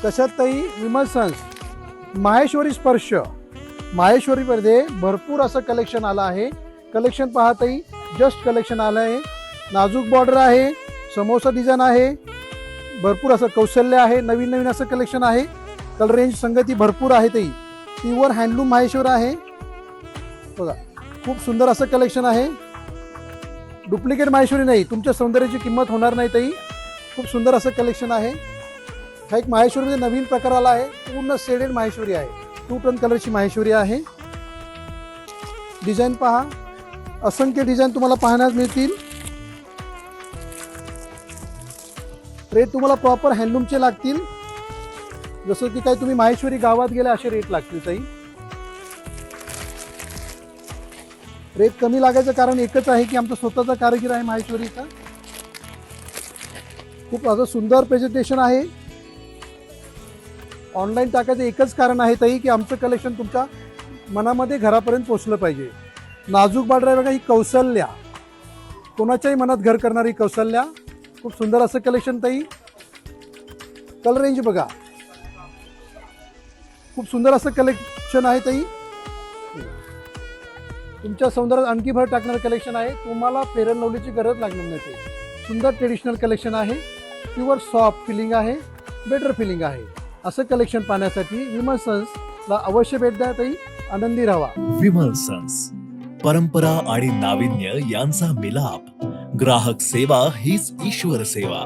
तशात ताई विमल सन्स माहेश्वरी स्पर्श, माहेश्वरीमध्ये भरपूर असं कलेक्शन आलं आहे. कलेक्शन पहा ताई, जस्ट कलेक्शन आलं आहे. नाजूक बॉर्डर आहे, समोसा डिझाईन आहे, भरपूर असं कौशल्य आहे, नवीन नवीन असं कलेक्शन आहे. कलर रेंज संगती भरपूर आहे ताई. प्युअर हँडलूम माहेश्वर आहे बघा. खूप सुंदर असं कलेक्शन आहे. डुप्लिकेट माहेश्वरी नाही, तुमच्या सौंदर्याची किंमत होणार नाही ताई. खूप सुंदर असं कलेक्शन आहे. हा एक माहेश्वरीमध्ये नवीन प्रकार आला आहे. पूर्ण शेडेड माहेश्वरी आहे. 2 टन कलरची माहेश्वरी आहे. डिझाईन पहा, असंख्य डिझाईन तुम्हाला पाहण्यास मिळतील. रेट तुम्हाला प्रॉपर हँडलूमचे लागतील. जसं की काही तुम्ही माहेश्वरी गावात गेले असे रेट लागतील ताई. रेट कमी लागायचं कारण एकच आहे की आमचा स्वतःचा कारागीर आहे माहेश्वरीचा. खूप असं सुंदर प्रेझेंटेशन आहे. ऑनलाईन टाकायचं एकच कारण आहे ताई की आमचं कलेक्शन तुमच्या मनामध्ये घरापर्यंत पोहोचलं पाहिजे. नाजूक बॉर्डर आहे बघा, ही कौशल्या, कोणाच्याही मनात घर करणारी कौशल्या. खूप सुंदर असं कलेक्शन ताई. कलर रेंज बघा, खूप सुंदर असं कलेक्शन आहे ताई. तुमच्या सौंदर्यात आणखी भर टाकणारं कलेक्शन आहे. तुम्हाला फेअर अँड लवलीची गरज लागणार नाही ताई. सुंदर ट्रेडिशनल कलेक्शन आहे. प्युअर सॉफ्ट फिलिंग आहे, बेटर फिलिंग आहे. असं कलेक्शन पाहण्यासाठी विमल सन्सला अवश्य भेट द्या ताई. आनंदी राहा. विमल सन्स, परंपरा आणि नाविन्य यांचा मिलाप. ग्राहक सेवा हीच ईश्वर सेवा.